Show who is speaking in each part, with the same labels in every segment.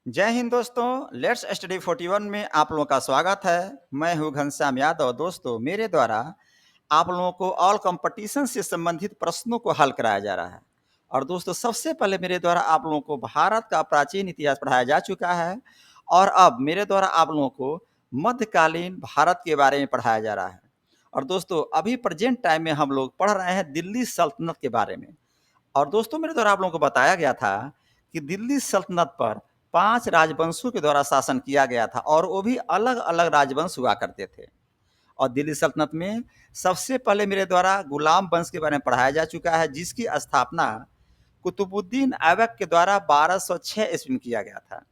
Speaker 1: जय हिंद दोस्तों, let's study 41 में आप लोगों का स्वागत है। मैं हूं घनश्याम यादव। दोस्तों, मेरे द्वारा आप लोगों को ऑल कंपटीशन से संबंधित प्रश्नों को हल कराया जा रहा है। और दोस्तों, सबसे पहले मेरे द्वारा आप लोगों को भारत का प्राचीन इतिहास पढ़ाया जा चुका है और अब मेरे द्वारा आप लोगों को मध्यकालीन भारत के बारे में पढ़ाया जा रहा है। और दोस्तों, अभी प्रेजेंट टाइम में हम लोग पढ़ रहे हैं दिल्ली सल्तनत के बारे में। और दोस्तों, मेरे द्वारा आप लोगों को बताया गया था कि दिल्ली सल्तनत पर 5 राजवंशों के द्वारा शासन किया गया था और वो भी अलग-अलग राजवंश हुआ करते थे। और दिल्ली सल्तनत में सबसे पहले मेरे द्वारा गुलाम वंश के बारे में पढ़ाया जा चुका है, जिसकी स्थापना कुतुबुद्दीन ऐबक के द्वारा 1206 ईस्वी में किया गया था।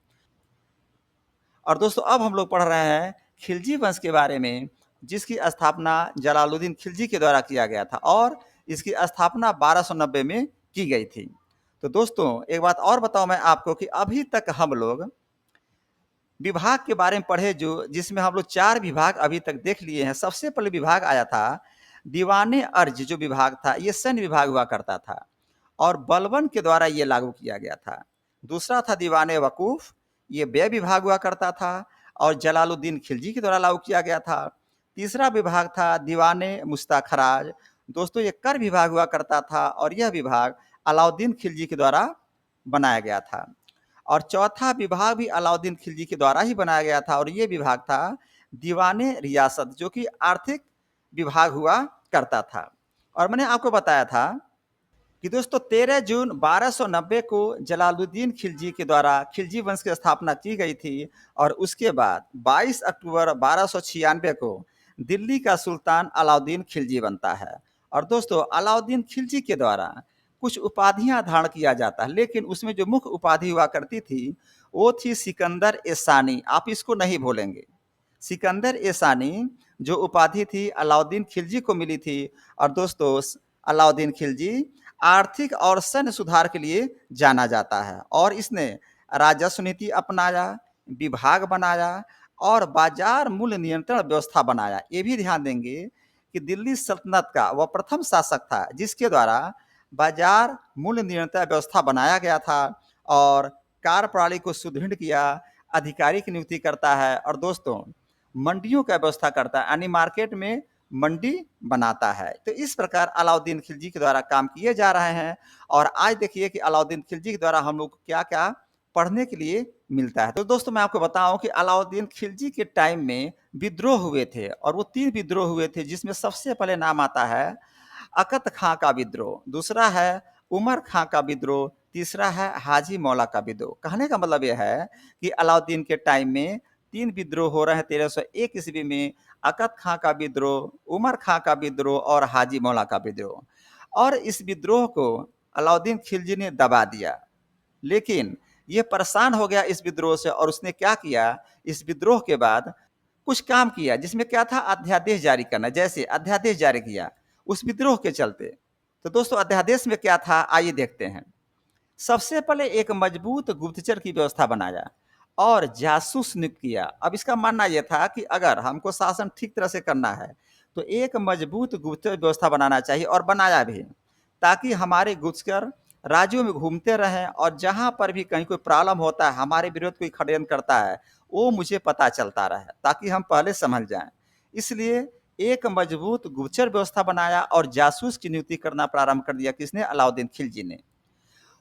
Speaker 1: और दोस्तों, अब हम लोग पढ़ रहे हैं खिलजी वंश के बारे में, जिसकी स्थापना जलालुद्दीन खिलजी के द्वारा किया गया था और इसकी स्थापना 1290 में की गई थी। तो दोस्तों, एक बात और बताऊं मैं आपको कि अभी तक हम लोग विभाग के बारे में पढ़े जिसमें हम लोग 4 विभाग अभी तक देख लिए हैं। सबसे पहले विभाग आया था दीवाने अर्ज, जो विभाग था ये सैन्य विभाग हुआ करता था और बलबन के द्वारा ये लागू किया गया था। दूसरा था दीवाने वकूफ, ये व्यय विभाग हुआ करता था और जलालुद्दीन खिलजी के द्वारा लागू किया गया था। तीसरा विभाग था दीवाने मुस्ताखराज, दोस्तों ये कर विभाग हुआ करता था और यह विभाग अलाउद्दीन खिलजी के द्वारा बनाया गया था। और चौथा विभाग भी अलाउद्दीन खिलजी के द्वारा ही बनाया गया था और ये विभाग था दीवाने रियासत, जो कि आर्थिक विभाग हुआ करता था। और मैंने आपको बताया था कि दोस्तों 13 जून 1290 को जलालुद्दीन खिलजी के द्वारा खिलजी वंश की स्थापना की गई थी और उसके बाद 22 अक्टूबर 1296 को दिल्ली का सुल्तान अलाउद्दीन खिलजी बनता है। और दोस्तों, अलाउद्दीन खिलजी के द्वारा कुछ उपाधियां धारण किया जाता है, लेकिन उसमें जो मुख्य उपाधि हुआ करती थी वो थी सिकंदर ए सानी। आप इसको नहीं भूलेंगे। सिकंदर ए सानी जो उपाधि थी अलाउद्दीन खिलजी को मिली थी। और दोस्तों, अलाउद्दीन खिलजी आर्थिक और सैन्य सुधार के लिए जाना जाता है और इसने राजस्व नीति अपनाया, विभाग बनाया और बाजार मूल्य नियंत्रण व्यवस्था बनाया। ये भी ध्यान देंगे कि दिल्ली सल्तनत का वह प्रथम शासक था जिसके द्वारा बाजार मूल्य नियंत्रण व्यवस्था बनाया गया था और कार्य प्रणाली को सुदृढ़ किया, अधिकारी की नियुक्ति करता है और दोस्तों मंडियों का व्यवस्था करता है, यानी मार्केट में मंडी बनाता है। तो इस प्रकार अलाउद्दीन खिलजी के द्वारा काम किए जा रहे हैं। और आज देखिए कि अलाउद्दीन खिलजी के द्वारा हम लोग को क्या-क्या पढ़ने के लिए मिलता है। तो दोस्तों, मैं आपको बताऊं कि अलाउद्दीन खिलजी के टाइम में विद्रोह हुए थे और वो 3 विद्रोह हुए थे, जिसमें सबसे पहले नाम आता है अकत खां का विद्रोह, दूसरा है उमर खां का विद्रोह, तीसरा है हाजी मौला का विद्रोह। कहने का मतलब यह है कि अलाउद्दीन के टाइम में 3 विद्रोह हो रहे हैं। 1301 ईस्वी में अकत खां का विद्रोह, उमर खां का विद्रोह और हाजी मौला का विद्रोह। और इस विद्रोह को अलाउद्दीन खिलजी ने दबा दिया, लेकिन ये परेशान हो गया इस विद्रोह से और उसने क्या किया, इस विद्रोह के बाद कुछ काम किया, जिसमें क्या था, अध्यादेश जारी करना। जैसे अध्यादेश जारी किया उस विद्रोह के चलते। तो दोस्तों, अध्यादेश में क्या था, आइए देखते हैं। सबसे पहले एक मजबूत गुप्तचर की व्यवस्था बनाया और जासूस नियुक्त किया। अब इसका मानना यह था कि अगर हमको शासन ठीक तरह से करना है तो एक मजबूत गुप्तचर व्यवस्था बनाना चाहिए, और बनाया भी, ताकि हमारे गुप्तचर राज्यों में घूमते रहें और जहां पर भी कहीं कोई प्रॉब्लम होता है, हमारे विरुद्ध कोई षड्यंत्र करता है, वो मुझे पता चलता रहे, ताकि हम पहले समझ जाएं। इसलिए एक मजबूत गुप्तचर व्यवस्था बनाया और जासूस की नियुक्ति करना प्रारंभ कर दिया। किसने? अलाउद्दीन खिलजी ने।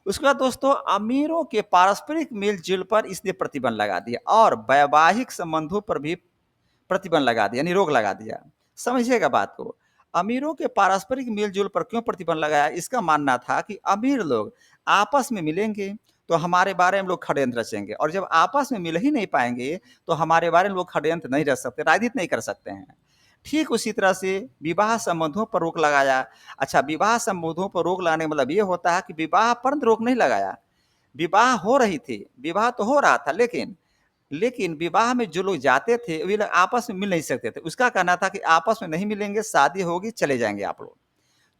Speaker 1: उसके बाद दोस्तों, अमीरों के पारस्परिक मेल-जोल पर इसने प्रतिबंध लगा दिया और वैवाहिक संबंधों पर भी प्रतिबंध लगा दिया, यानी रोक लगा दिया। समझिएगा बात को। अमीरों के पारस्परिक मेल-जोल पर क्यों प्रतिबंध लगाया? इसका मानना था कि अमीर लोग आपस में मिलेंगे तो हमारे बारे में लोग षड्यंत्र रचेंगे, और जब आपस में मिल ही नहीं पाएंगे तो हमारे बारे में लोग षड्यंत्र नहीं रच सकते, राजनीति नहीं कर सकते हैं। ठीक उसी तरह से विवाह संबंधों पर रोक लगाया। अच्छा, विवाह संबंधों पर रोक लगाने का मतलब ये होता है कि विवाह पर रोक नहीं लगाया। विवाह हो रही थी, विवाह तो हो रहा था, लेकिन विवाह में जो लोग जाते थे वे लोग आपस में मिल नहीं सकते थे। उसका कहना था कि आपस में नहीं मिलेंगे, शादी होगी, चले जाएंगे आप लोग।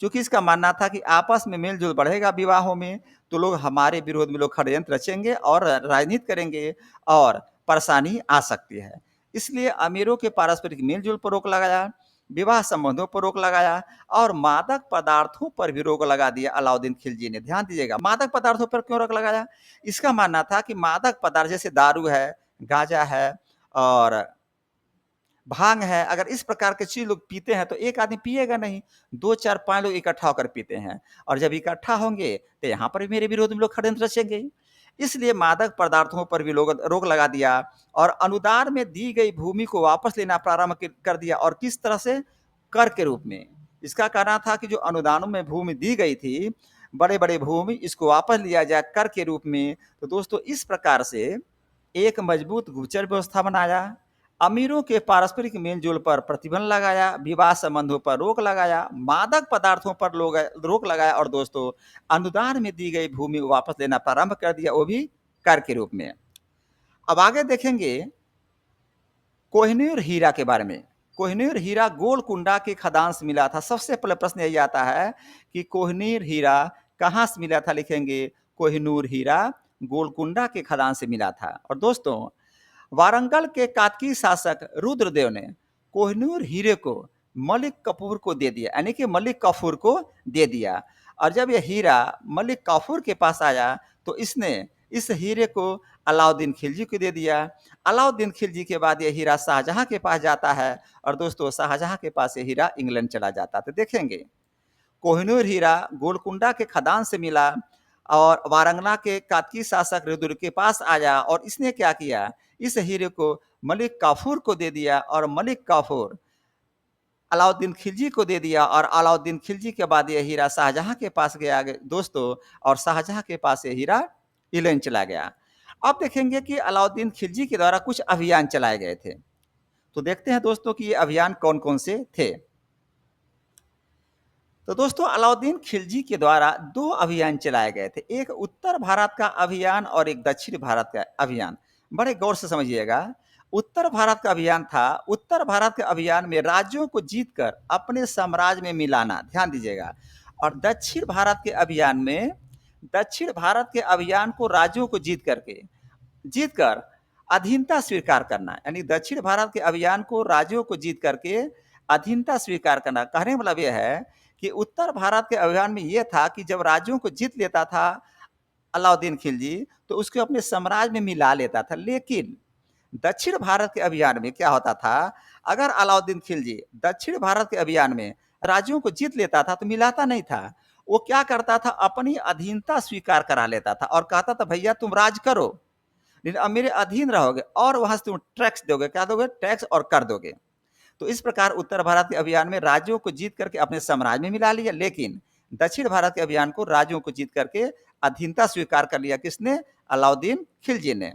Speaker 1: चूंकि इसका मानना था कि आपस में मेल जोल बढ़ेगा विवाहों में तो लोग हमारे विरोध में लोग षड्यंत्र रचेंगे और राजनीति करेंगे और परेशानी आ सकती है। इसलिए अमीरों के पारस्परिक मेल जोल पर रोक लगाया। विवाह संबंधों पर रोक लगाया और मादक पदार्थों पर भी रोक लगा दिया अलाउद्दीन खिलजी ने। ध्यान दीजिएगा, मादक पदार्थों पर क्यों रोक लगाया? इसका मानना था कि मादक पदार्थ जैसे दारू है, गांजा है और भांग है, अगर इस प्रकार के चीज़ लोग पीते हैं तो एक आदमी पिएगा नहीं, 2, 4, 5 लोग इकट्ठा होकर पीते हैं और जब इकट्ठा होंगे तो यहाँ पर भी मेरे विरोध में लोग षड्यंत्र रचेंगे। इसलिए मादक पदार्थों पर भी लोग रोक लगा दिया और अनुदान में दी गई भूमि को वापस लेना प्रारंभ कर दिया और किस तरह से? कर के रूप में। इसका कहना था कि जो अनुदानों में भूमि दी गई थी, बड़े-बड़े भूमि इसको वापस लिया जाए कर के रूप में। तो दोस्तों इस प्रकार से एक मजबूत गुप्तचर व्यवस्था बनाया, अमीरों के पारस्परिक मेल-जोल पर प्रतिबंध लगाया, विवाह संबंधों पर रोक लगाया, मादक पदार्थों पर रोक लगाया और दोस्तों अनुदान में दी गई भूमि वापस लेना प्रारंभ कर दिया, वो भी कर के रूप में। अब आगे देखेंगे कोहिनूर हीरा के बारे में। कोहिनूर हीरा गोलकुंडा के खदान से मिला था। सबसे पहले प्रश्न यही आता है कि कोहिनूर हीरा कहाँ से मिला था? लिखेंगे कोहिनूर हीरा गोलकुंडा के खदान से मिला था। और दोस्तों वारंगल के कातकी शासक रुद्रदेव ने कोहिनूर हीरे को मलिक कफूर को दे दिया, यानी कि मलिक कफूर को दे दिया। और जब यह हीरा मलिक कफूर के पास आया तो इसने इस हीरे को अलाउद्दीन खिलजी को दे दिया। अलाउद्दीन खिलजी के बाद यह हीरा शाहजहां के पास जाता है और दोस्तों शाहजहां के पास ये हीरा इंग्लैंड चला जाता है। तो देखेंगे कोहिनूर हीरा गोलकुंडा के खदान से मिला और वारंगला के कातकी शासक रुद्र के पास आया और इसने क्या किया? इस हीरे को मलिक काफूर को दे दिया और मलिक काफूर अलाउद्दीन खिलजी को दे दिया और अलाउद्दीन खिलजी के बाद यह हीरा शाहजहां के पास गया दोस्तों और शाहजहां के पास ये हीरा इंग्लैंड चला गया। अब देखेंगे कि अलाउद्दीन खिलजी के द्वारा कुछ अभियान चलाए गए थे। तो देखते हैं दोस्तों कि ये अभियान कौन-कौन से थे। तो दोस्तों अलाउद्दीन खिलजी के द्वारा 2 अभियान चलाए गए थे। एक उत्तर भारत का अभियान और एक दक्षिण भारत का अभियान। बड़े गौर से समझिएगा। उत्तर भारत का अभियान था, उत्तर भारत के अभियान में राज्यों को जीतकर अपने साम्राज्य में मिलाना, ध्यान दीजिएगा। और दक्षिण भारत के अभियान में दक्षिण भारत के अभियान को राज्यों को जीतकर अधीनता स्वीकार करना, यानी दक्षिण भारत के अभियान को राज्यों को जीत करके अधीनता स्वीकार करना। कहने का मतलब यह है कि उत्तर भारत के अभियान में यह था कि जब राज्यों को जीत लेता था अलाउद्दीन खिलजी तो उसको अपने साम्राज्य में मिला लेता था। लेकिन दक्षिण भारत के अभियान में क्या होता था? अगर अलाउद्दीन खिलजी दक्षिण भारत के अभियान में राज्यों को जीत लेता था तो मिलाता नहीं था। वो क्या करता था? अपनी अधीनता स्वीकार करा लेता था और कहता था भैया तुम राज करो, लेकिन अब मेरे अधीन रहोगे और वहां से तुम टैक्स दोगे। क्या दोगे? टैक्स और कर दोगे। तो इस प्रकार उत्तर भारत के अभियान में राज्यों को जीत करके अपने साम्राज्य में मिला लिया, लेकिन दक्षिण भारत के अभियान को राज्यों को जीत करके अधीनता स्वीकार कर लिया। किसने? अलाउद्दीन खिलजी ने।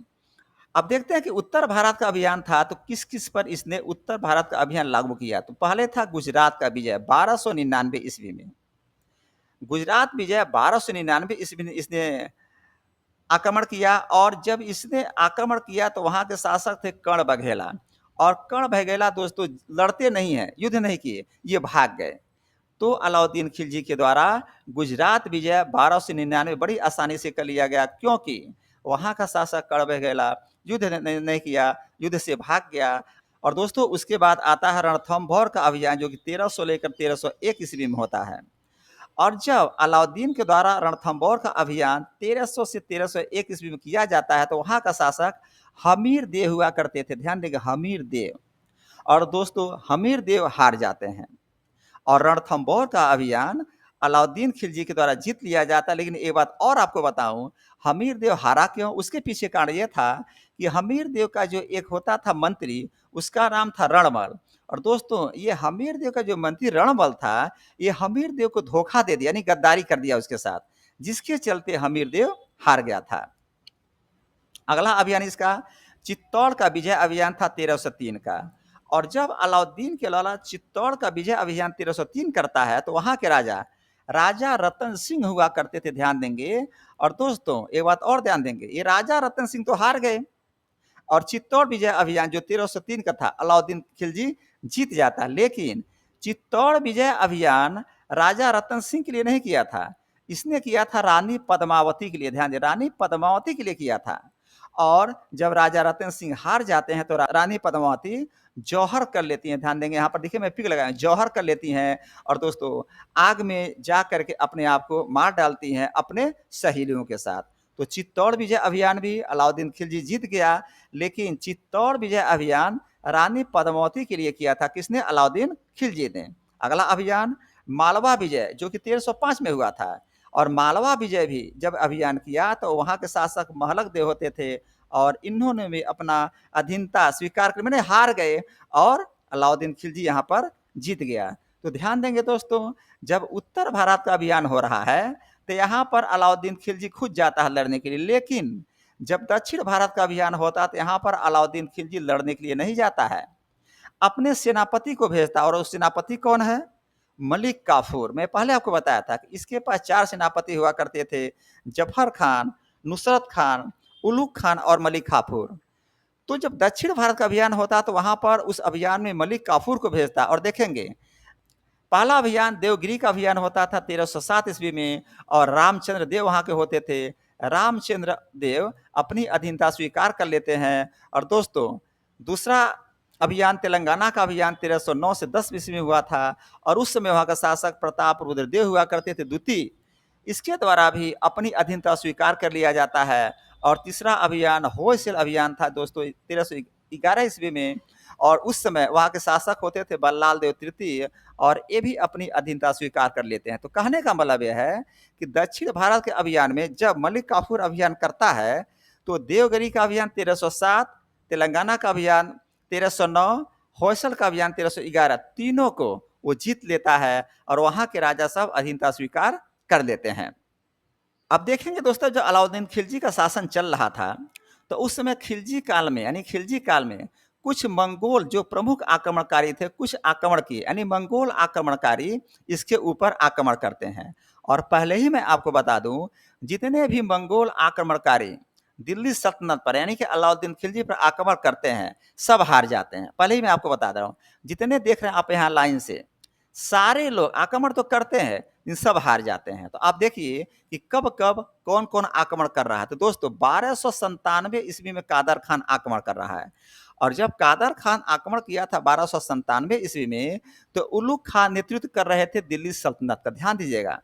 Speaker 1: अब देखते हैं कि उत्तर भारत का अभियान था तो किस किस पर इसने उत्तर भारत का अभियान लागू किया। तो पहले था गुजरात का विजय 1299 ईस्वी में। गुजरात विजय 1299 ईस्वी में इसने आक्रमण किया और जब इसने आक्रमण किया तो वहां के शासक थे कर्ण बघेला। और कर्ण बघेला दोस्तों लड़ते नहीं है, युद्ध नहीं किए, ये भाग गए। तो अलाउद्दीन खिलजी के द्वारा गुजरात विजय 1299 बड़ी आसानी से कर लिया गया, क्योंकि वहां का शासक कर्ण बघेला युद्ध नहीं किया, युद्ध से भाग गया। और दोस्तों उसके बाद आता है रणथंभौर का अभियान, जो कि 1300 लेकर 1301 ईस्वी में होता है। और जब अलाउद्दीन के द्वारा रणथंभौर का अभियान 1300 से 1301 ईस्वी में किया जाता है तो वहां का शासक हमीर देव हुआ करते थे। ध्यान देंगे, हमीर देव। और दोस्तों हमीर देव हार जाते हैं और रणथंभौर का अभियान अलाउद्दीन खिलजी के द्वारा जीत लिया जाता है। लेकिन एक बात और आपको बताऊं, हमीर देव हारा क्यों? उसके पीछे कारण यह था कि हमीर देव का जो एक होता था मंत्री, उसका नाम था रणमल। और दोस्तों ये हमीर देव का जो मंत्री रणमल था, ये हमीर देव को धोखा दे दिया, यानी गद्दारी कर दिया उसके साथ, जिसके चलते हमीर देव हार गया था। अगला अभियान इसका चित्तौड़ का विजय अभियान था 1303 का। और जब अलाउद्दीन के लाला चित्तौड़ का विजय अभियान 1303 करता है तो वहां के राजा राजा रतन सिंह हुआ करते थे। ध्यान देंगे। और दोस्तों एक बात और ध्यान देंगे, ये राजा रतन सिंह तो हार गए और चित्तौड़ विजय अभियान जो 1303 का था अलाउद्दीन खिलजी जीत जाता। लेकिन चित्तौड़ विजय अभियान राजा रतन सिंह के लिए नहीं किया था, इसने किया था रानी पद्मावती के लिए। ध्यान दें, रानी पद्मावती के लिए किया था। और जब राजा रतन सिंह हार जाते हैं तो रानी पद्मावती जौहर कर लेती हैं, ध्यान देंगे यहाँ पर देखिए मैं पिक लगाया हूँ, जौहर कर लेती हैं और दोस्तों आग में जा करके अपने आप को मार डालती हैं अपने सहेलियों के साथ। तो चित्तौड़ विजय अभियान भी अलाउद्दीन खिलजी जीत गया, लेकिन चित्तौड़ विजय अभियान रानी पद्मावती के लिए किया था, किसने? अलाउद्दीन खिलजी ने। अगला अभियान मालवा विजय, जो कि 1305 में हुआ था। और मालवा विजय भी जब अभियान किया तो वहाँ के शासक महलक देव होते थे और इन्होंने भी अपना अधीनता स्वीकार कर मैंने हार गए और अलाउद्दीन खिलजी यहाँ पर जीत गया। तो ध्यान देंगे दोस्तों, जब उत्तर भारत का अभियान हो रहा है तो यहाँ पर अलाउद्दीन खिलजी खुद जाता है लड़ने के लिए, लेकिन जब दक्षिण भारत का अभियान होता है तो यहाँ पर अलाउद्दीन खिलजी लड़ने के लिए नहीं जाता है, अपने सेनापति को भेजता है। और उस सेनापति कौन है? मलिक काफूर। मैं पहले आपको बताया था कि इसके पास 4 सेनापति हुआ करते थे, जफर खान, नुसरत खान, उलुग खान और मलिक काफूर। तो जब दक्षिण भारत का अभियान होता तो वहां पर उस अभियान में मलिक काफूर को भेजता। और देखेंगे पहला अभियान देवगिरी का अभियान होता था 1307 ईस्वी में और रामचंद्र देव वहां के होते थे। रामचंद्र देव अपनी अधीनता स्वीकार कर लेते हैं। और दोस्तों दूसरा अभियान तेलंगाना का अभियान 1309 से 10 ईस्वी में हुआ था और उस समय वहां का शासक प्रताप रुद्र देव हुआ करते थे द्वितीय। इसके द्वारा भी अपनी अधीनता स्वीकार कर लिया जाता है। और तीसरा अभियान होयसल अभियान था दोस्तों 1311 ईस्वी में और उस समय वहाँ के शासक होते थे बल्लाल देव तृतीय और ये भी अपनी अधीनता स्वीकार कर लेते हैं। तो कहने का मतलब यह है कि दक्षिण भारत के अभियान में जब मलिक काफूर अभियान करता है तो देवगिरी का अभियान 1307, तेलंगाना का अभियान 1309, होयसल का अभियान 1311, तीनों को वो जीत लेता है और वहाँ के राजा सब अधीनता स्वीकार कर लेते हैं। अब देखेंगे दोस्तों, जो अलाउद्दीन खिलजी का शासन चल रहा था तो उस समय खिलजी काल में यानी खिलजी काल में कुछ मंगोल जो प्रमुख आक्रमणकारी थे, कुछ आक्रमण किए यानी मंगोल आक्रमणकारी इसके ऊपर आक्रमण करते हैं। और पहले ही मैं आपको बता दूं, जितने भी मंगोल आक्रमणकारी दिल्ली सल्तनत पर यानी कि अलाउद्दीन खिलजी पर आक्रमण करते हैं सब हार जाते हैं। पहले ही मैं आपको बता दे रहा हूँ, जितने देख रहे हैं आप यहाँ लाइन से, सारे लोग आक्रमण तो करते हैं इन सब हार जाते हैं। तो आप देखिए कि कब कब कौन कौन आक्रमण कर रहा है। तो दोस्तों 1297 ईस्वी में कादर खान आक्रमण कर रहा है और जब कादर खान आक्रमण किया था 1297 ईस्वी में तो उलुग खान नेतृत्व कर रहे थे दिल्ली सल्तनत का। ध्यान दीजिएगा,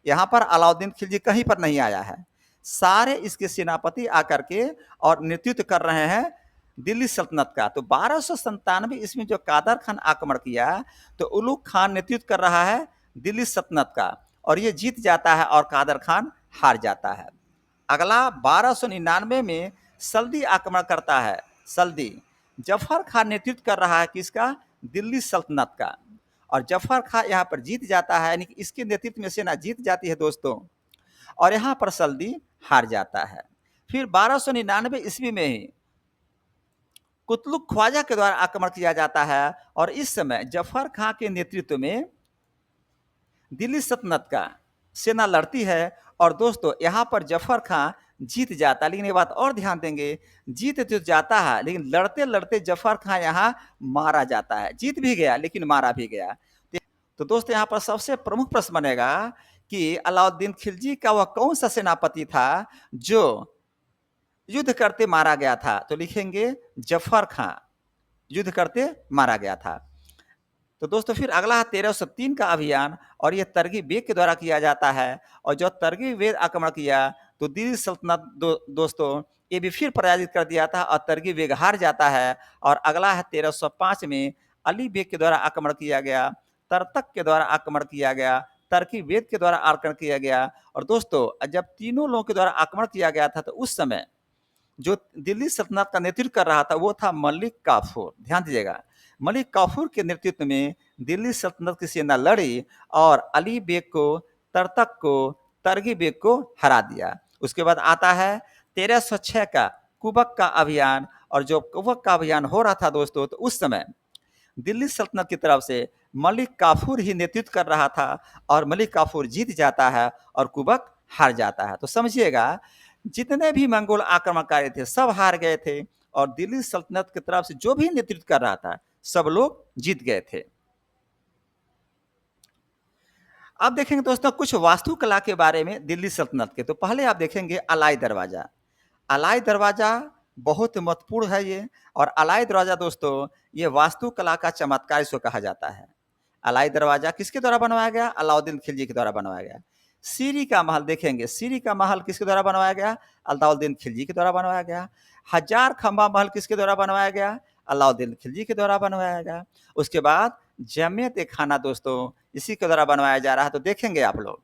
Speaker 1: यहाँ पर अलाउद्दीन खिलजी कहीं पर नहीं आया है, सारे इसके सेनापति आकर के और नेतृत्व कर रहे हैं दिल्ली सल्तनत का। तो 1297 ईस्वी जो कादर खान आक्रमण किया तो उलुग खान नेतृत्व कर रहा है दिल्ली सल्तनत का और ये जीत जाता है और कादर खान हार जाता है। अगला 1299 में सल्दी आक्रमण करता है। सल्दी जफर खान नेतृत्व कर रहा है किसका? दिल्ली सल्तनत का। और जफर खान यहाँ पर जीत जाता है यानी कि इसके नेतृत्व में सेना जीत जाती है दोस्तों और यहाँ पर सल्दी हार जाता है। फिर 1299 ईस्वी में ही कुतलुक ख्वाजा के द्वारा आक्रमण किया जाता है और इस समय जफर खान के नेतृत्व में दिल्ली सल्तनत का सेना लड़ती है और दोस्तों यहाँ पर जफर खान जीत जाता है। लेकिन ये बात और ध्यान देंगे, जीत तो जाता है लेकिन लड़ते लड़ते जफर खान यहाँ मारा जाता है। जीत भी गया लेकिन मारा भी गया। तो दोस्तों यहाँ पर सबसे प्रमुख प्रश्न बनेगा कि अलाउद्दीन खिलजी का वह कौन सा सेनापति था जो युद्ध करते मारा गया था? तो लिखेंगे जफर खान युद्ध करते मारा गया था। तो दोस्तों फिर अगला है 1303 का अभियान और यह तरगी बेग के द्वारा किया जाता है और जो तरगी बेग आक्रमण किया तो दिल्ली सल्तनत दोस्तों ये भी फिर पराजित कर दिया था और तरगी बेग हार जाता है। और अगला है 1305 में अली बेग के द्वारा आक्रमण किया गया, तरतक के द्वारा आक्रमण किया गया, तरकी बेग के द्वारा आक्रमण किया गया। और दोस्तों जब तीनों लोगों के द्वारा आक्रमण किया गया था तो उस समय जो दिल्ली सल्तनत का नेतृत्व कर रहा था वो था मलिक काफूर। ध्यान दीजिएगा, मलिक काफूर के नेतृत्व में दिल्ली सल्तनत की सेना लड़ी और अली बेग को, तरतक को, तरगी बेग को हरा दिया। उसके बाद आता है 1306 का कुबक का अभियान और जो कुबक का अभियान हो रहा था दोस्तों तो उस समय दिल्ली सल्तनत की तरफ से मलिक काफूर ही नेतृत्व कर रहा था और मलिक काफूर जीत जाता है और कुबक हार जाता है। तो समझिएगा जितने भी मंगोल आक्रमणकारी थे सब हार गए थे और दिल्ली सल्तनत की तरफ से जो भी नेतृत्व कर रहा था सब लोग जीत गए थे। अब देखेंगे दोस्तों कुछ वास्तुकला के बारे में दिल्ली सल्तनत के। तो पहले आप देखेंगे अलाई दरवाजा। अलाई दरवाजा बहुत महत्वपूर्ण है ये। और अलाई दरवाज़ा दोस्तों, ये वास्तुकला का चमत्कार इसको कहा जाता है। अलाई दरवाज़ा किसके द्वारा बनवाया गया? अलाउद्दीन खिलजी के द्वारा बनवाया गया। सीरी का महल देखेंगे, सीरी का महल किसके द्वारा बनवाया गया? अलाउद्दीन खिलजी के द्वारा बनवाया गया। हजार खंबा महल किसके द्वारा बनवाया गया? अलाउद्दीन खिलजी के द्वारा बनवाया गया। उसके बाद जमियत ए खाना दोस्तों, इसी के द्वारा बनवाया जा रहा है। तो देखेंगे आप लोग,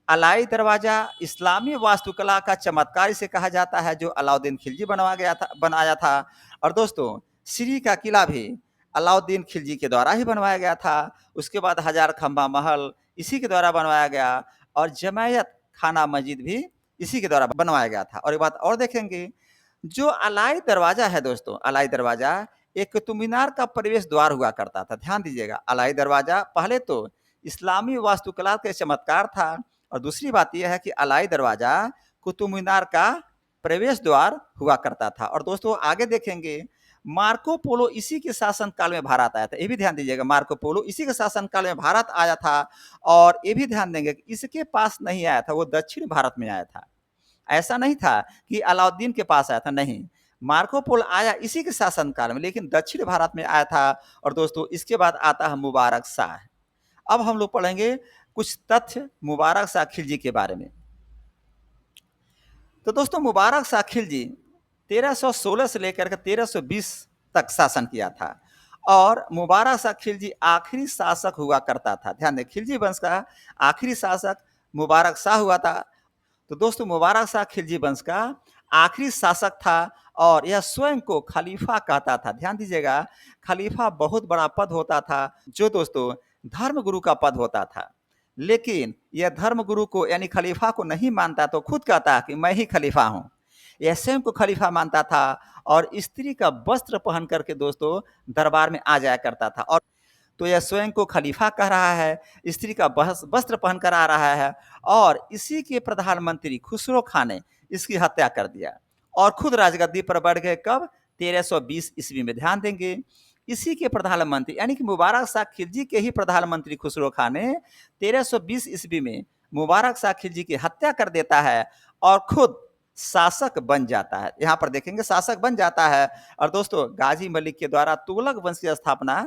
Speaker 1: अलाई दरवाज़ा इस्लामी वास्तुकला का चमत्कार इसे कहा जाता है, जो अलाउद्दीन खिलजी बनाया था। और दोस्तों, सीरी का किला भी अलाउद्दीन खिलजी के द्वारा ही बनवाया गया था। उसके बाद हजार खंबा महल इसी के द्वारा बनवाया गया, और जमायत खाना मस्जिद भी इसी के द्वारा बनवाया गया था। और एक बात और देखेंगे, जो अलाई दरवाज़ा है दोस्तों, अलाई दरवाज़ा एक कुतुब मीनार का प्रवेश द्वार हुआ करता था। ध्यान दीजिएगा, अलाई दरवाज़ा पहले तो इस्लामी वास्तुकला का चमत्कार था, और दूसरी बात यह है कि अलाई दरवाज़ा कुतुब मीनार का प्रवेश द्वार हुआ करता था। और दोस्तों आगे देखेंगे, मार्को पोलो इसी के शासन काल में भारत आया था। ये भी ध्यान दीजिएगा, मार्को पोलो इसी के शासन काल में भारत आया था। और ये भी ध्यान देंगे कि इसके पास नहीं आया था, वो दक्षिण भारत में आया था। ऐसा नहीं था कि अलाउद्दीन के पास आया था, नहीं। मार्को पोलो आया इसी के शासन काल में, लेकिन दक्षिण भारत में आया था। और दोस्तों इसके बाद आता है मुबारक शाह। अब हम लोग पढ़ेंगे कुछ तथ्य मुबारक शाह खिलजी के बारे में। तो दोस्तों, मुबारक शाह खिलजी 1316 से लेकर के 1320 तक शासन किया था, और मुबारक शाह खिलजी आखिरी शासक हुआ करता था। ध्यान दें, खिलजी वंश का आखिरी शासक मुबारक शाह हुआ था। तो दोस्तों, मुबारक शाह खिलजी वंश का आखिरी शासक था, और यह स्वयं को खलीफा कहता था। ध्यान दीजिएगा, खलीफा बहुत बड़ा पद होता था, जो दोस्तों धर्मगुरु का पद होता था। लेकिन यह धर्मगुरु को यानी खलीफा को नहीं मानता, तो खुद कहता कि मैं ही खलीफा हूँ। यह स्वयं को खलीफा मानता था, और स्त्री का वस्त्र पहन करके दोस्तों दरबार में आ जाया करता था। और तो यह स्वयं को खलीफा कह रहा है, स्त्री का वस्त्र पहन कर आ रहा है, और इसी के प्रधानमंत्री खुसरो खां ने इसकी हत्या कर दिया, और खुद राजगद्दी पर बैठ गए। कब? 1320 ईस्वी में। ध्यान देंगे, इसी के प्रधानमंत्री यानी कि मुबारक शाह खिलजी के ही प्रधानमंत्री खुसरो खां ने 1320 ईस्वी में मुबारक शाह खिलजी की हत्या कर देता है, और खुद शासक बन जाता है। यहाँ पर देखेंगे, शासक बन जाता है। और दोस्तों, गाजी मलिक के द्वारा तुगलक वंश की स्थापना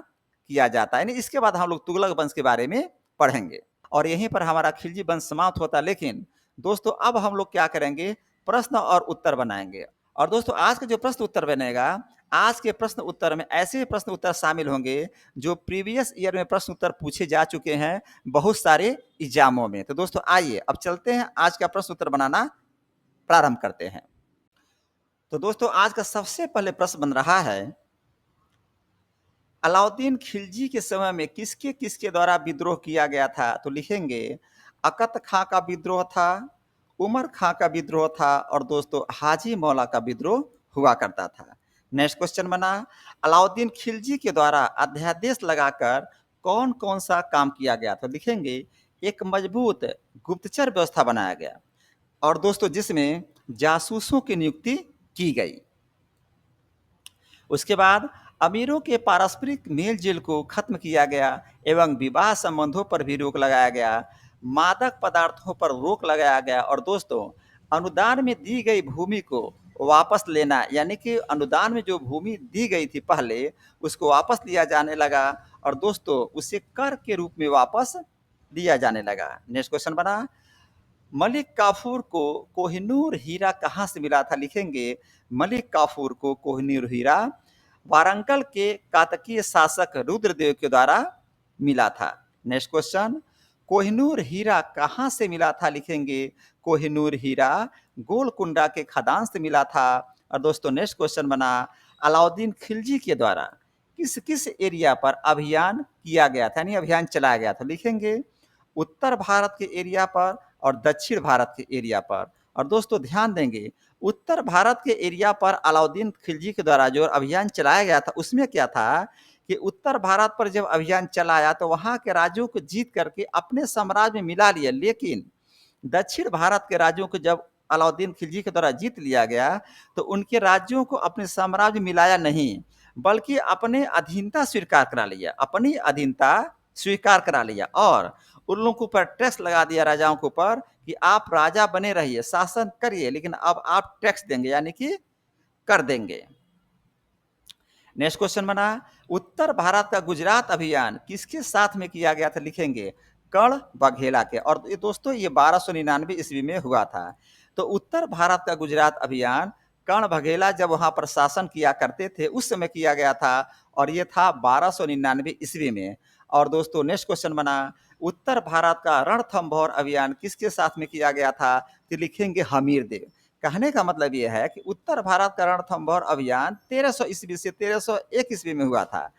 Speaker 1: किया जाता है। यानी इसके बाद हम लोग तुगलक वंश के बारे में पढ़ेंगे, और यहीं पर हमारा खिलजी वंश समाप्त होता है। लेकिन दोस्तों, अब हम लोग क्या करेंगे? प्रश्न और उत्तर बनाएंगे। और दोस्तों, आज का जो प्रश्न उत्तर बनेगा, आज के प्रश्न उत्तर में ऐसे प्रश्न उत्तर शामिल होंगे जो प्रीवियस ईयर में प्रश्न उत्तर पूछे जा चुके हैं बहुत सारे एग्जामों में। तो दोस्तों आइए अब चलते हैं, आज का प्रश्न उत्तर बनाना प्रारंभ करते हैं। तो दोस्तों, आज का सबसे पहले प्रश्न बन रहा है, अलाउद्दीन खिलजी के समय में किसके किसके द्वारा विद्रोह किया गया था? तो लिखेंगे, अकत खां का विद्रोह था, उमर खां का विद्रोह था, और दोस्तों हाजी मौला का विद्रोह हुआ करता था। नेक्स्ट क्वेश्चन बना, अलाउद्दीन खिलजी के द्वारा अध्यादेश लगाकर कौन कौन सा काम किया गया? तो लिखेंगे, एक मजबूत गुप्तचर व्यवस्था बनाया गया, और दोस्तों जिसमें जासूसों की नियुक्ति की गई। उसके बाद अमीरों के पारस्परिक मेल जोल को खत्म किया गया, एवं विवाह संबंधों पर भी रोक लगाया गया, मादक पदार्थों पर रोक लगाया गया। और दोस्तों, अनुदान में दी गई भूमि को वापस लेना, यानी कि अनुदान में जो भूमि दी गई थी पहले, उसको वापस लिया जाने लगा, और दोस्तों उसे कर के रूप में वापस दिया जाने लगा। नेक्स्ट क्वेश्चन बना, मलिक काफूर को कोहिनूर हीरा कहाँ से मिला था? लिखेंगे, मलिक काफूर को कोहिनूर हीरा वारंगल के कातकीय शासक रुद्रदेव के द्वारा मिला था। नेक्स्ट क्वेश्चन, कोहिनूर हीरा कहाँ से मिला था? लिखेंगे, कोहिनूर हीरा गोलकुंडा के खदान से मिला था। और दोस्तों नेक्स्ट क्वेश्चन बना, अलाउद्दीन खिलजी के द्वारा किस किस एरिया पर अभियान किया गया था, यानी अभियान चलाया गया था? लिखेंगे, उत्तर भारत के एरिया पर और दक्षिण भारत के एरिया पर। और दोस्तों ध्यान देंगे, उत्तर भारत के एरिया पर अलाउद्दीन खिलजी के द्वारा जो अभियान चलाया गया था, उसमें क्या था कि उत्तर भारत पर जब अभियान चलाया तो वहाँ के राज्यों को जीत करके अपने साम्राज्य में मिला लिया। लेकिन दक्षिण भारत के राज्यों को जब अलाउद्दीन खिलजी के द्वारा जीत लिया गया, तो उनके राज्यों को अपने साम्राज्य में मिलाया नहीं, बल्कि अपने अधीनता स्वीकार करा लिया, अपनी अधीनता स्वीकार करा लिया, और उन लोगों के ऊपर टैक्स लगा दिया, राजाओं के ऊपर, कि आप राजा बने रहिए, शासन करिए, लेकिन अब आप टैक्स देंगे, यानी कि कर देंगे। नेक्स्ट क्वेश्चन बना, उत्तर भारत का गुजरात अभियान किसके साथ में किया गया था? लिखेंगे कर्ण बघेला के। और ये दोस्तों ये 1299 ईस्वी में हुआ था। तो उत्तर भारत का गुजरात अभियान कर्ण बघेला जब वहां पर शासन किया करते थे उस समय किया गया था, और ये था 1299 ईस्वी में। और दोस्तों नेक्स्ट क्वेश्चन बना, उत्तर भारत का रणथंभौर अभियान किसके साथ में किया गया था? तो लिखेंगे हमीर देव। कहने का मतलब यह है कि उत्तर भारत का रणथंभौर अभियान 1300 ईस्वी से 1301 ईस्वी में हुआ था।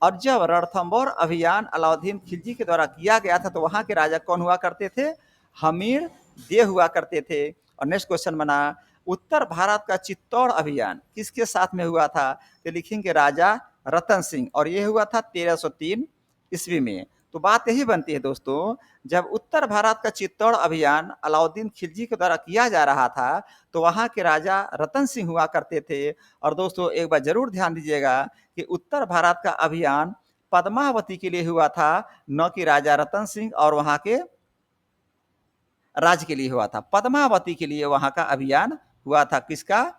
Speaker 1: और जब रणथंभौर अभियान अलाउद्दीन खिलजी के द्वारा किया गया था तो वहां के राजा कौन हुआ करते थे? हमीर देव हुआ करते थे। और नेक्स्ट क्वेश्चन बना, उत्तर भारत का चित्तौड़ अभियान किसके साथ में हुआ था? तो लिखेंगे राजा रतन सिंह, और यह हुआ था 1303 ईस्वी में। तो बात यही बनती है दोस्तों, जब उत्तर भारत का चित्तौड़ अभियान अलाउद्दीन खिलजी के द्वारा किया जा रहा था तो वहां के राजा रतन सिंह हुआ करते थे। और दोस्तों एक बार जरूर ध्यान दीजिएगा कि उत्तर भारत का अभियान पद्मावती के लिए हुआ था, न कि राजा रतन सिंह और वहां के राज्य के लिए हुआ था। पद्मावती के लिए वहां का अभियान हुआ था। किसका?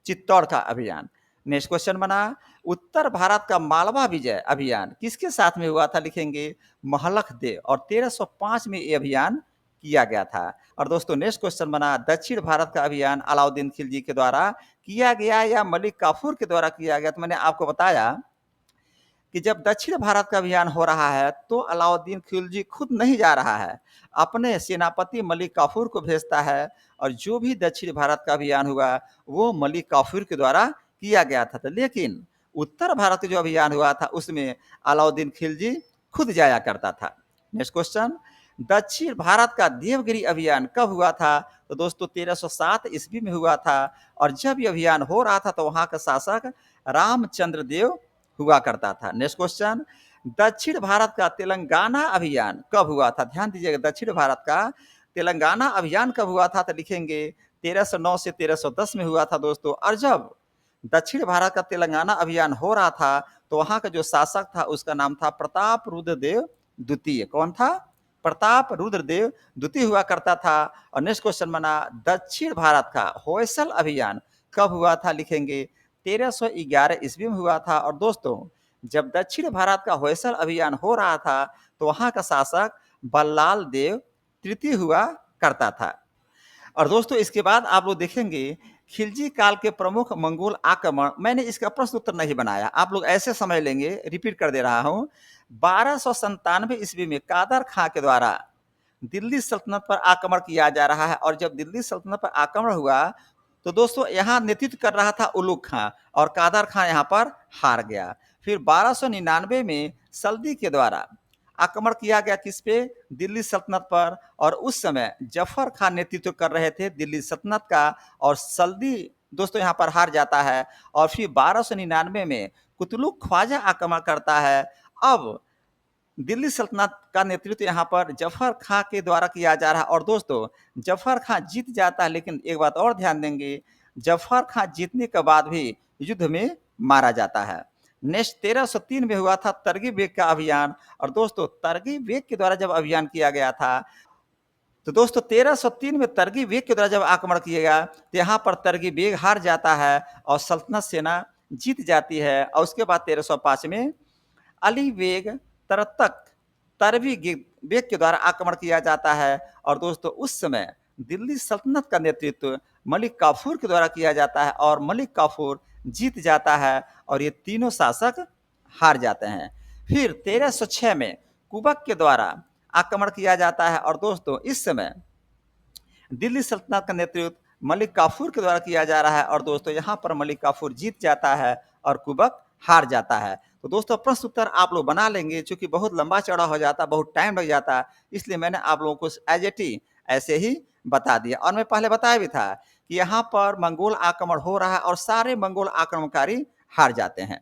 Speaker 1: चित्तौड़ का अभियान। नेक्स्ट क्वेश्चन बना, उत्तर भारत का मालवा विजय अभियान किसके साथ में हुआ था? लिखेंगे महलख देव, और 1305 में ये अभियान किया गया था। और दोस्तों नेक्स्ट क्वेश्चन बना, दक्षिण भारत का अभियान अलाउद्दीन खिलजी के द्वारा किया गया या मलिक काफूर के द्वारा किया गया? तो मैंने आपको बताया कि जब दक्षिण भारत का अभियान हो रहा है तो अलाउद्दीन खिलजी खुद नहीं जा रहा है, अपने सेनापति मलिक काफूर को भेजता है। और जो भी दक्षिण भारत का अभियान हुआ वो मलिक काफूर के द्वारा किया गया था। लेकिन उत्तर भारत का जो अभियान हुआ था उसमें अलाउद्दीन खिलजी खुद जाया करता था। नेक्स्ट क्वेश्चन, दक्षिण भारत का देवगिरी अभियान कब हुआ था? तो दोस्तों 1307 ईस्वी में हुआ था। और जब ये अभियान हो रहा था तो वहां का शासक रामचंद्र देव हुआ करता था। नेक्स्ट क्वेश्चन, दक्षिण भारत का तेलंगाना अभियान कब हुआ था? ध्यान दीजिएगा, दक्षिण भारत का तेलंगाना अभियान कब हुआ था? तो लिखेंगे 1309 से 1310 में हुआ था दोस्तों। और जब दक्षिण भारत का तेलंगाना अभियान हो रहा था तो वहां का जो शासक था उसका नाम था प्रताप रुद्र देव द्वितीय। कौन था? प्रताप रुद्र देव द्वितीय हुआ करता था। और नेक्स्ट क्वेश्चन बना, दक्षिण भारत का होयसल अभियान कब हुआ था? लिखेंगे 1311 ईस्वी में हुआ था। और दोस्तों जब दक्षिण भारत का होयसल अभियान हो रहा था तो वहां का शासक बल्लाल देव तृतीय हुआ करता था। और दोस्तों इसके बाद आप लोग देखेंगे खिलजी काल के प्रमुख मंगोल आक्रमण, मैंने इसका प्रश्न उत्तर नहीं बनाया, आप लोग ऐसे समझ लेंगे, रिपीट कर दे रहा हूं। 1297 ईस्वी में कादर खां के द्वारा दिल्ली सल्तनत पर आक्रमण किया जा रहा है। और जब दिल्ली सल्तनत पर आक्रमण हुआ तो दोस्तों यहाँ नेतृत्व कर रहा था उलुग खां, और कादर खां यहाँ पर हार गया। फिर 1299 में सल्दी के द्वारा आक्रमण किया गया किस पे? दिल्ली सल्तनत पर। और उस समय जफर खान नेतृत्व कर रहे थे दिल्ली सल्तनत का, और सल्दी दोस्तों यहाँ पर हार जाता है। और फिर 1299 में कुतलुक ख्वाजा आक्रमण करता है। अब दिल्ली सल्तनत का नेतृत्व यहाँ पर जफर खां के द्वारा किया जा रहा है। और दोस्तों जफर खां जीत जाता है, लेकिन एक बात और ध्यान देंगे, जफर खां जीतने के बाद भी युद्ध में मारा जाता है। नेक्स्ट 1303 में हुआ था तरगीब बेग का अभियान। और दोस्तों तरगीब बेग के द्वारा जब अभियान किया गया था तो दोस्तों 1303 में तरगीब बेग के द्वारा जब आक्रमण किया गया तो यहाँ पर तरगीब बेग हार जाता है और सल्तनत सेना जीत जाती है। और उसके बाद 1305 में अली बेग तरतक तरवी बेग के द्वारा आक्रमण किया जाता है। और दोस्तों उस समय दिल्ली सल्तनत का नेतृत्व मलिक काफूर के द्वारा किया जाता है, और मलिक काफूर जीत जाता है और ये तीनों शासक हार जाते हैं। फिर 1306 में कुबक के द्वारा आक्रमण किया जाता है। और दोस्तों इस समय दिल्ली सल्तनत का नेतृत्व मलिक काफूर के द्वारा किया जा रहा है। और दोस्तों यहाँ पर मलिक काफूर जीत जाता है और कुबक हार जाता है। तो दोस्तों प्रश्न उत्तर आप लोग बना लेंगे, चूंकि बहुत लंबा चौड़ा हो जाता, बहुत टाइम लग जाता, इसलिए मैंने आप लोगों को एज एट ही ऐसे ही बता दिया। और मैं पहले बताया भी था कि यहाँ पर मंगोल आक्रमण हो रहा है और सारे मंगोल आक्रमणकारी हार जाते हैं।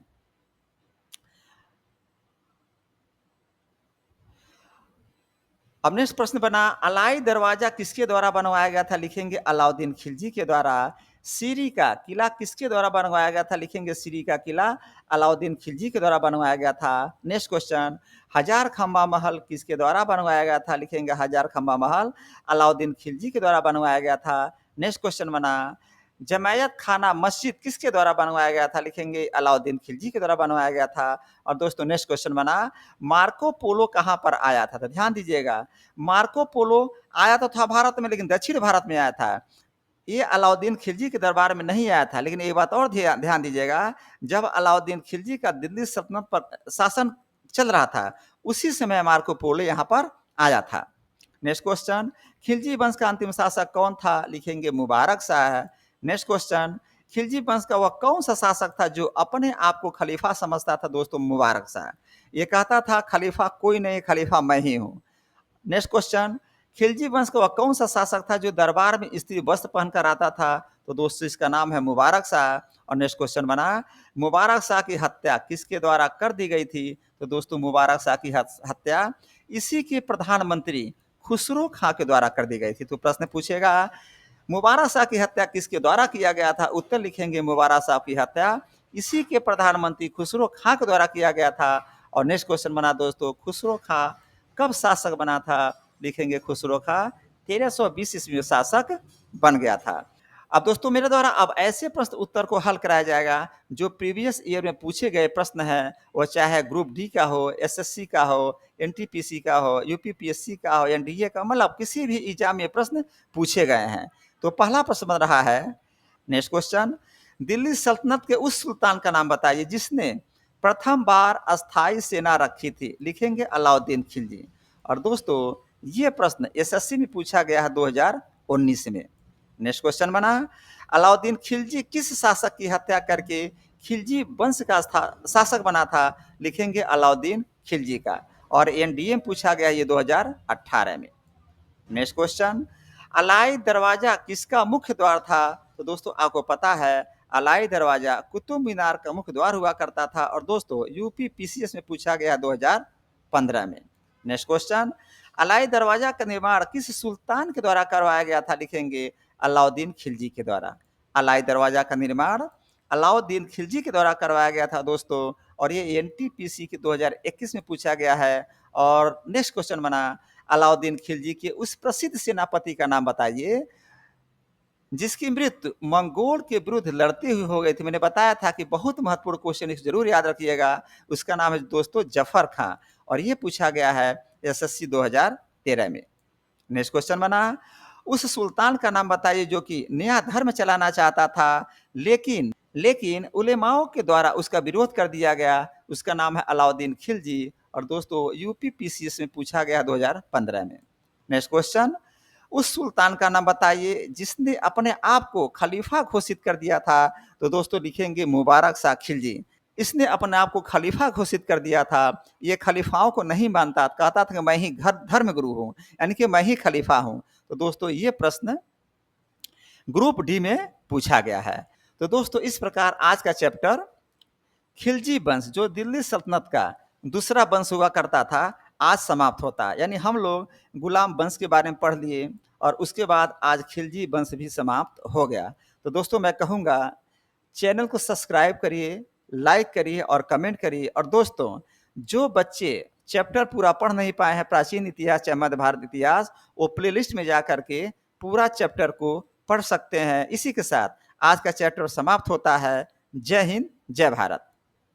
Speaker 1: अब नेक्स्ट प्रश्न बना, अलाई दरवाजा किसके द्वारा बनवाया गया था? लिखेंगे अलाउद्दीन खिलजी के द्वारा। सीरी का किला किसके द्वारा बनवाया गया था? लिखेंगे सीरी का किला अलाउद्दीन खिलजी के द्वारा बनवाया गया था। नेक्स्ट क्वेश्चन, हजार खंबा महल किसके द्वारा बनवाया गया था? लिखेंगे हजार खंबा महल अलाउद्दीन खिलजी के द्वारा बनवाया गया था। नेक्स्ट क्वेश्चन बना, जमायत खाना मस्जिद किसके द्वारा बनवाया गया था? लिखेंगे अलाउद्दीन खिलजी के द्वारा बनवाया गया था। और दोस्तों नेक्स्ट क्वेश्चन बना, मार्को पोलो कहाँ पर आया था? तो ध्यान दीजिएगा, मार्को पोलो आया तो था भारत में, लेकिन दक्षिण भारत में आया था। ये अलाउद्दीन खिलजी के दरबार में नहीं आया था। लेकिन एक बात और ध्यान दीजिएगा, जब अलाउद्दीन खिलजी का दिल्ली सल्तनत पर शासन चल रहा था, उसी समय मार्को पोलो यहाँ पर आया था। नेक्स्ट क्वेश्चन, खिलजी वंश का अंतिम शासक कौन था? लिखेंगे मुबारक शाह। नेक्स्ट क्वेश्चन, खिलजी वंश का वह कौन सा शासक था जो अपने आप को खलीफा समझता था? दोस्तों मुबारक शाह। ये कहता था खलीफा कोई नहीं, खलीफा मैं ही हूँ। नेक्स्ट क्वेश्चन, खिलजी वंश का वह कौन सा शासक था जो दरबार में स्त्री वस्त्र पहनकर आता था? तो दोस्तों इसका नाम है मुबारक शाह। और नेक्स्ट क्वेश्चन बना, मुबारक शाह की हत्या किसके द्वारा कर दी गई थी? तो दोस्तों मुबारक शाह की हत्या इसी के प्रधानमंत्री खुसरो खां के द्वारा कर दी गई थी। तो प्रश्न पूछेगा, मुबारक शाह की हत्या किसके द्वारा किया गया था? उत्तर लिखेंगे मुबारक शाह की हत्या इसी के प्रधानमंत्री खुसरो खां के द्वारा किया गया था। और नेक्स्ट क्वेश्चन बना दोस्तों, खुसरो खां कब शासक बना था? लिखेंगे खुसरो खां 1320 ईस्वी में शासक बन गया था। अब दोस्तों मेरे द्वारा अब ऐसे प्रश्न उत्तर को हल कराया जाएगा जो प्रीवियस ईयर में पूछे गए प्रश्न हैं, वो चाहे ग्रुप डी का हो, एसएससी का हो, एनटीपीसी का हो, यूपीपीएससी का हो, एनडीए का, मतलब किसी भी एग्जाम में प्रश्न पूछे गए हैं। तो पहला प्रश्न बन रहा है, नेक्स्ट क्वेश्चन, दिल्ली सल्तनत के उस सुल्तान का नाम बताइए जिसने प्रथम बार अस्थाई सेना रखी थी? लिखेंगे अलाउद्दीन खिलजी। और दोस्तों ये प्रश्न एसएससी में पूछा गया है 2019 में। नेक्स्ट क्वेश्चन बना, अलाउद्दीन खिलजी किस शासक की हत्या करके खिलजी वंश का शासक बना था? लिखेंगे अलाउद्दीन खिलजी का। और एनडीए में पूछा गया ये 2018 में। नेक्स्ट क्वेश्चन, अलाई दरवाजा किसका मुख्य द्वार था? तो दोस्तों आपको पता है अलाई दरवाजा कुतुब मीनार का मुख्य द्वार हुआ करता था। और दोस्तों यूपी पीसीएस में पूछा गया 2015 में। नेक्स्ट क्वेश्चन, अलाई दरवाजा का निर्माण किस सुल्तान के द्वारा करवाया गया था? लिखेंगे अलाउद्दीन खिलजी के द्वारा। अलाई दरवाजा का निर्माण अलाउद्दीन खिलजी के द्वारा करवाया गया था दोस्तों। और ये एनटीपीसी के 2021 में पूछा गया है। और नेक्स्ट क्वेश्चन बना, अलाउद्दीन खिलजी के उस प्रसिद्ध सेनापति का नाम बताइए जिसकी मृत्यु मंगोल के विरुद्ध लड़ते हुए हो गई थी। मैंने बताया था कि बहुत महत्वपूर्ण क्वेश्चन, इस जरूर याद रखिएगा। उसका नाम है दोस्तों जफर खां। और ये पूछा गया है एसएससी 2013 में। नेक्स्ट क्वेश्चन बना, उस सुल्तान का नाम बताइए जो कि नया धर्म चलाना चाहता था लेकिन उलेमाओं के द्वारा उसका विरोध कर दिया गया। उसका नाम है अलाउद्दीन खिलजी। और दोस्तों यूपी पीसीएस में पूछा गया 2015 में। नेक्स्ट क्वेश्चन, उस सुल्तान का नाम बताइए जिसने अपने आप को खलीफा घोषित कर दिया था? तो दोस्तों लिखेंगे मुबारक शाह खिलजी। इसने अपने आप को खलीफा घोषित कर दिया था। ये खलीफाओं को नहीं मानता, कहता था कि मैं ही धर्म गुरु हूँ, यानी कि मैं ही खलीफा हूँ। तो दोस्तों ये प्रश्न ग्रुप डी में पूछा गया है। तो दोस्तों इस प्रकार आज का चैप्टर खिलजी वंश जो दिल्ली सल्तनत का दूसरा वंश हुआ करता था आज समाप्त होता है। यानी हम लोग गुलाम वंश के बारे में पढ़ लिए और उसके बाद आज खिलजी वंश भी समाप्त हो गया। तो दोस्तों मैं कहूँगा चैनल को सब्सक्राइब करिए, लाइक करिए और कमेंट करिए। और दोस्तों जो बच्चे चैप्टर पूरा पढ़ नहीं पाए हैं प्राचीन इतिहास चाहे मध्य भारत इतिहास, वो प्लेलिस्ट में जा करके पूरा चैप्टर को पढ़ सकते हैं। इसी के साथ आज का चैप्टर समाप्त होता है। जय हिंद, जय भारत।